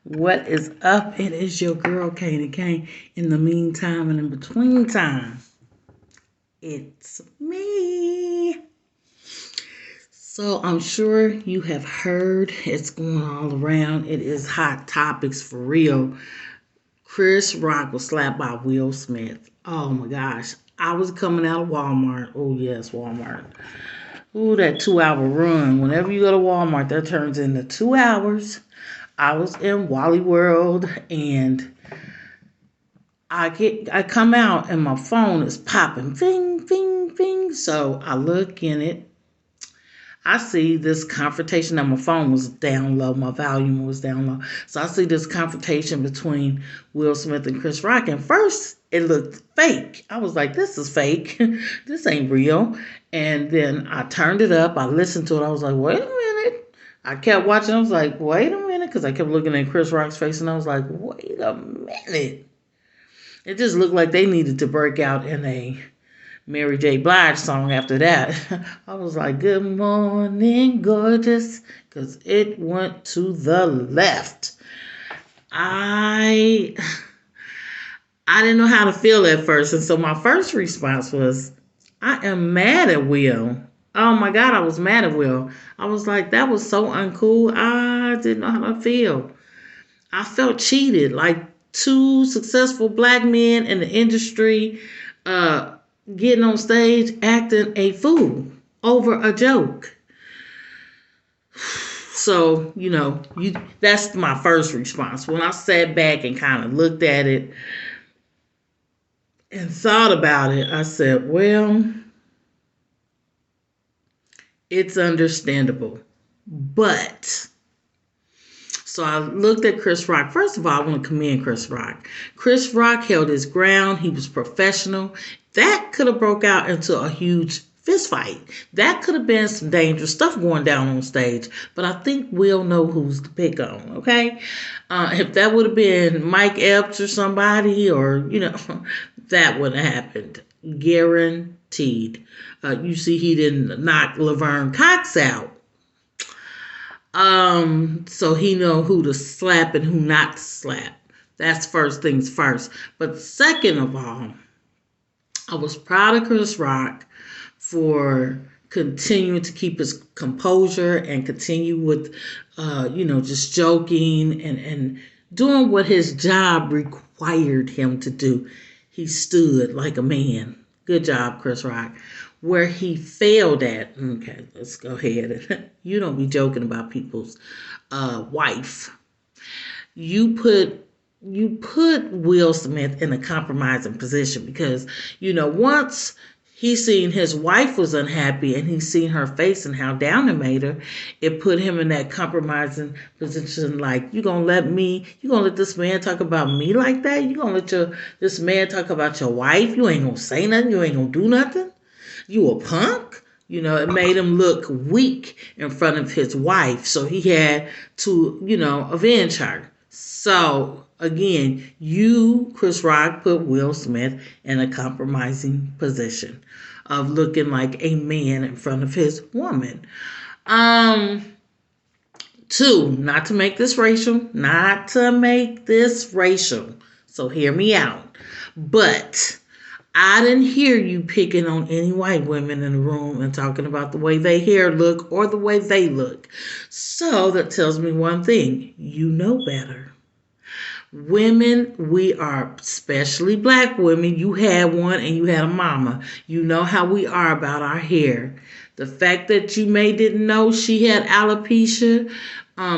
What is up? It is your girl Katie Kane. In the meantime and in between time, it's me. So I'm sure you have heard it's going all around. It is hot topics for real. Chris Rock was slapped by Will Smith. Oh my gosh. I was coming out of Walmart. Oh yes, Walmart. Ooh, that 2 hour run. Whenever you go to Walmart, that turns into 2 hours. I was in Wally World and I come out and my phone is popping, bing, bing, bing. So I look in it. I see this confrontation. Now my phone was down low, my volume was down low. So I see this confrontation between Will Smith and Chris Rock. And first, it looked fake. I was like, "This is fake. This ain't real." And then I turned it up. I listened to it. I was like, "Wait a minute." I kept watching. I was like, "Wait a minute," because I kept looking at Chris Rock's face, and I was like, "Wait a minute." It just looked like they needed to break out in a Mary J. Blige song after that. I was like, "Good morning, gorgeous," because it went to the left. I I didn't know how to feel at first, and so my first response was, "I am mad at Will." Oh my God, I was mad at Will. I was like, that was so uncool. I didn't know how to feel. I felt cheated, like two successful black men in the industry uh, getting on stage acting a fool over a joke. So, that's my first response. When I sat back and kind of looked at it and thought about it, I said, well, it's understandable. But so I looked at Chris Rock. First of all, I want to commend Chris Rock. Chris Rock held his ground. He was professional. That could have broke out into a huge fist fight. That could have been some dangerous stuff going down on stage. But I think we'll know who's to pick on, okay? If that would have been Mike Epps or somebody, or, that wouldn't have happened. Guaranteed. You see, he didn't knock Laverne Cox out. So he know who to slap and who not to slap. That's first things first. But second of all, I was proud of Chris Rock for continuing to keep his composure and continue with, just joking and doing what his job required him to do. He stood like a man. Good job, Chris Rock. Where he failed at, okay, let's go ahead. You don't be joking about people's wife. You put Will Smith in a compromising position because once he seen his wife was unhappy and he seen her face and how down it made her, it put him in that compromising position. Like, you gonna let this man talk about me like that? You gonna let this man talk about your wife? You ain't gonna say nothing. You ain't gonna do nothing. You a punk? It made him look weak in front of his wife. So he had to, avenge her. So again, Chris Rock, put Will Smith in a compromising position of looking like a man in front of his woman. Um, Two, not to make this racial, So hear me out. But I didn't hear you picking on any white women in the room and talking about the way they hair look or the way they look. So that tells me one thing. You know better. Women, we are, especially black women, you had one and you had a mama. You know how we are about our hair. The fact that you may didn't know she had alopecia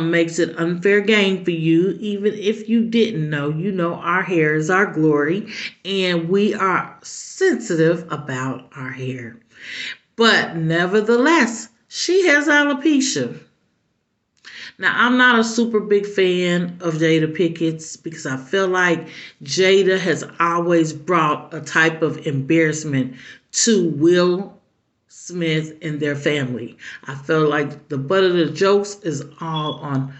makes it unfair game for you. Even if you didn't know, our hair is our glory and we are sensitive about our hair. But nevertheless, she has alopecia. Now, I'm not a super big fan of Jada Pickett's because I feel like Jada has always brought a type of embarrassment to Will Smith and their family. I feel like the butt of the jokes is all on,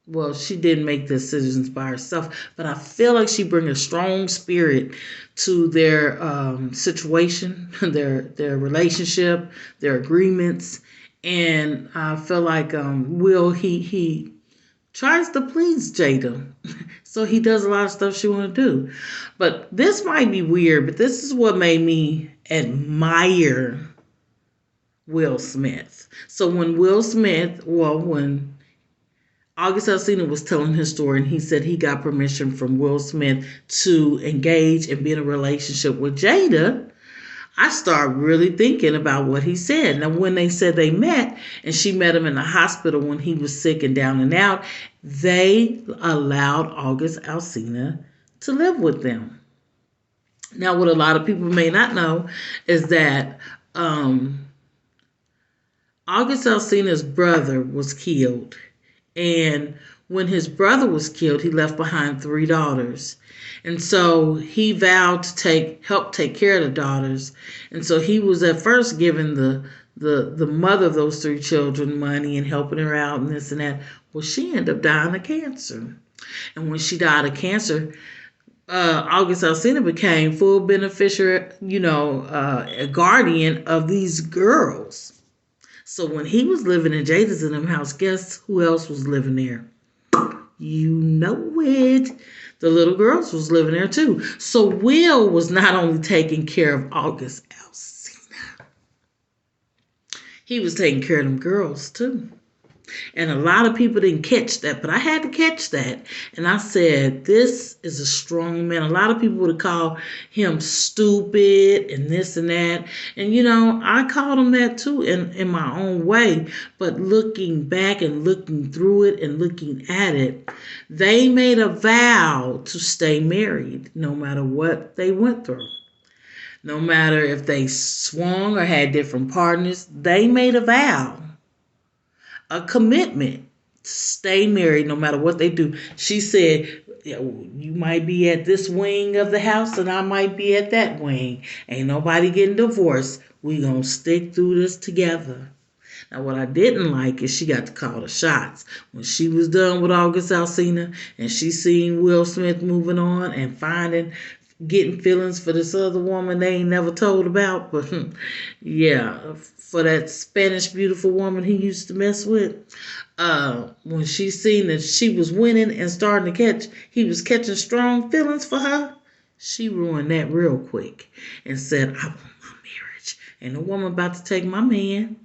well, she didn't make decisions by herself, but I feel like she brings a strong spirit to their situation, their relationship, their agreements. And I feel like Will, he tries to please Jada. So he does a lot of stuff she want to do. But this might be weird, but this is what made me admire Will Smith. So when August Alsina was telling his story, and he said he got permission from Will Smith to engage and be in a relationship with Jada, I started really thinking about what he said. Now, when they said they met and she met him in the hospital when he was sick and down and out, they allowed August Alsina to live with them. Now, what a lot of people may not know is that August Alsina's brother was killed. And when his brother was killed, he left behind 3 daughters. And so he vowed to help take care of the daughters. And so he was at first giving the mother of those 3 children money and helping her out and this and that. Well, she ended up dying of cancer. And when she died of cancer, August Alsina became full beneficiary, a guardian of these girls. So when he was living in Jada's in them house, guess who else was living there? You know it. The little girls was living there too. So Will was not only taking care of August Alsina, he was taking care of them girls too. And a lot of people didn't catch that, but I had to catch that. And I said, this is a strong man. A lot of people would have called him stupid and this and that. And, I called him that too in my own way. But looking back and looking through it and looking at it, they made a vow to stay married no matter what they went through. No matter if they swung or had different partners, they made a vow. A commitment to stay married no matter what they do. She said, you might be at this wing of the house and I might be at that wing. Ain't nobody getting divorced. We gonna stick through this together. Now, what I didn't like is she got to call the shots. When she was done with August Alsina and she seen Will Smith moving on and getting feelings for this other woman they ain't never told about. But yeah, for that Spanish beautiful woman he used to mess with. When she seen that she was winning and starting to he was catching strong feelings for her, she ruined that real quick and said, I want my marriage. And the woman about to take my man.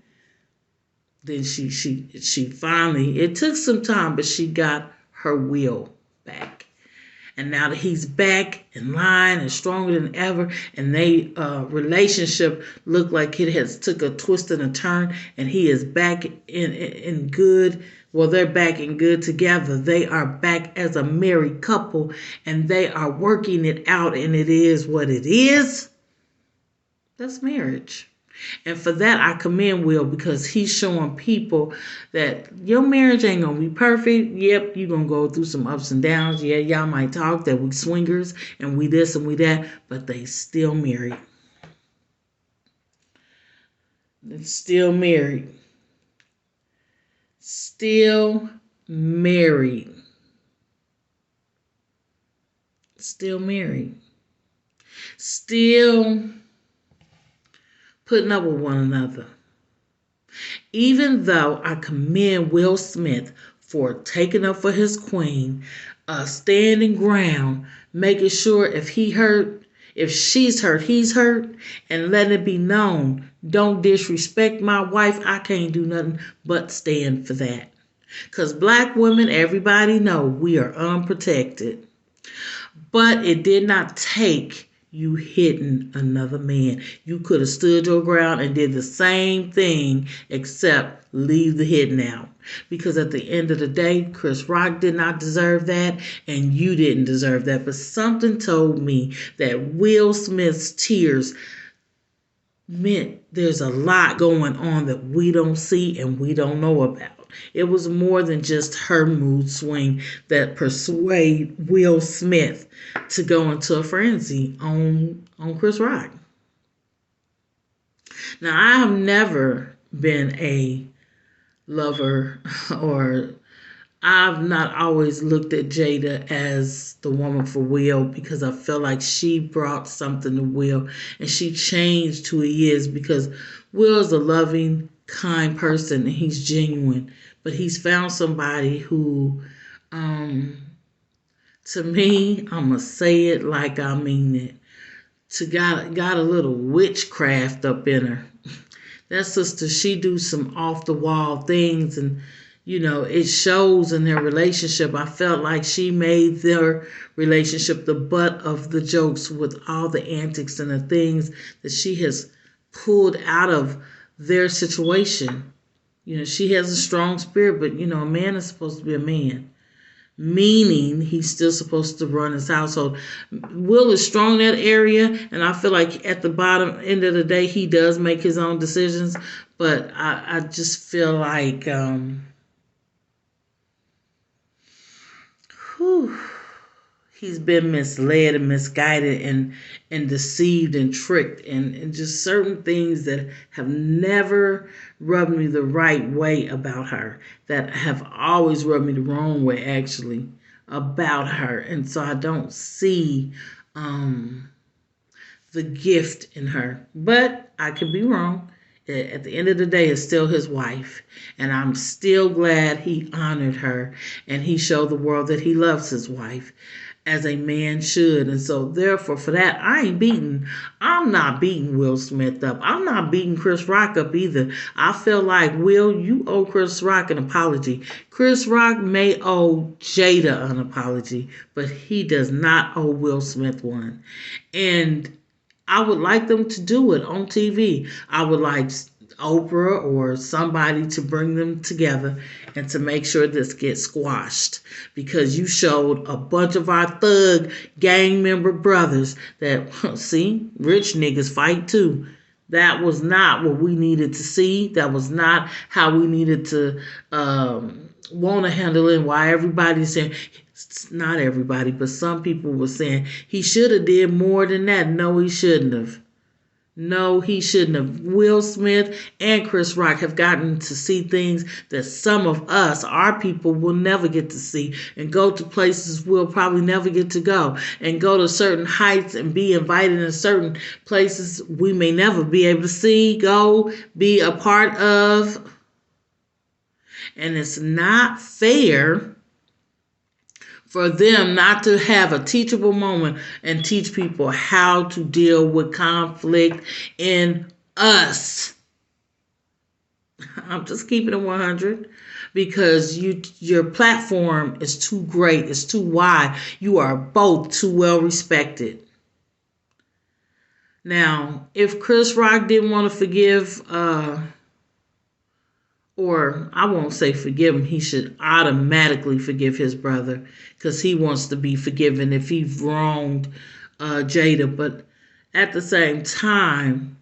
Then she finally, it took some time, but she got her will back. And now that he's back in line and stronger than ever, and they relationship looked like it has took a twist and a turn, and he is back in good. Well, they're back in good together. They are back as a married couple, and they are working it out, and it is what it is. That's marriage. And for that, I commend Will because he's showing people that your marriage ain't going to be perfect. Yep, you're going to go through some ups and downs. Yeah, y'all might talk that we swingers and we this and we that, but they still married. They're still married. Still married. Still married. Still putting up with one another. Even though I commend Will Smith for taking up for his queen, standing ground, making sure if she's hurt, he's hurt, and letting it be known, don't disrespect my wife. I can't do nothing but stand for that. Because black women, everybody know, we are unprotected. But it did not take you hitting another man. You could have stood your ground and did the same thing except leave the hitting out. Because at the end of the day, Chris Rock did not deserve that and you didn't deserve that. But something told me that Will Smith's tears meant there's a lot going on that we don't see and we don't know about. It was more than just her mood swing that persuaded Will Smith to go into a frenzy on Chris Rock. Now, I have never been a lover or I've not always looked at Jada as the woman for Will because I feel like she brought something to Will and she changed who he is because Will is a loving, kind person and he's genuine. But he's found somebody who Um, to me, I'ma say it like I mean it. To got a little witchcraft up in her. That sister, she do some off the wall things, and it shows in their relationship. I felt like she made their relationship the butt of the jokes with all the antics and the things that she has pulled out of their situation. She has a strong spirit, but a man is supposed to be a man, meaning he's still supposed to run his household. Will is strong in that area, and I feel like at the bottom end of the day, he does make his own decisions. But I just feel like, whew, he's been misled and misguided and deceived and tricked and just certain things that have never rubbed me the right way about her, that have always rubbed me the wrong way actually about her. And so I don't see um the gift in her, but I could be wrong. At the end of the day, it's still his wife, and I'm still glad he honored her and he showed the world that he loves his wife as a man should. And so, therefore, for that, I'm not beating Will Smith up. I'm not beating Chris Rock up either. I feel like, Will, you owe Chris Rock an apology. Chris Rock may owe Jada an apology, but he does not owe Will Smith one. And I would like them to do it on TV. I would like Oprah or somebody to bring them together and to make sure this gets squashed, because you showed a bunch of our thug gang member brothers that, see, rich niggas fight too. That was not what we needed to see. That was not how we needed to want to handle it. And why everybody's saying, not everybody, but some people were saying he should have did more than that. No, he shouldn't have. No, he shouldn't have. Will Smith and Chris Rock have gotten to see things that some of us, our people, will never get to see, and go to places we'll probably never get to go, and go to certain heights and be invited in certain places we may never be able to see, go, be a part of. And it's not fair for them not to have a teachable moment and teach people how to deal with conflict in us. I'm just keeping it 100, because your platform is too great, it's too wide. You are both too well respected. Now, if Chris Rock didn't want to forgive, or I won't say forgive him, he should automatically forgive his brother, because he wants to be forgiven if he wronged Jada. But at the same time,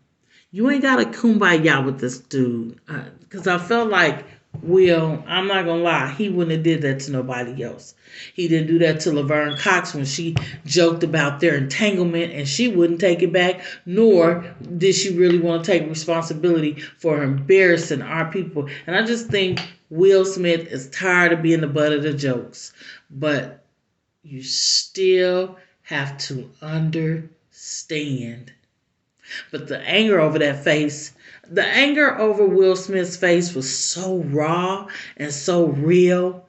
you ain't got to kumbaya with this dude, because I felt like, Will, I'm not gonna lie, he wouldn't have did that to nobody else. He didn't do that to Laverne Cox when she joked about their entanglement and she wouldn't take it back, nor did she really want to take responsibility for embarrassing our people. And I just think Will Smith is tired of being the butt of the jokes. But you still have to understand. But the anger over that face, the anger over Will Smith's face was so raw and so real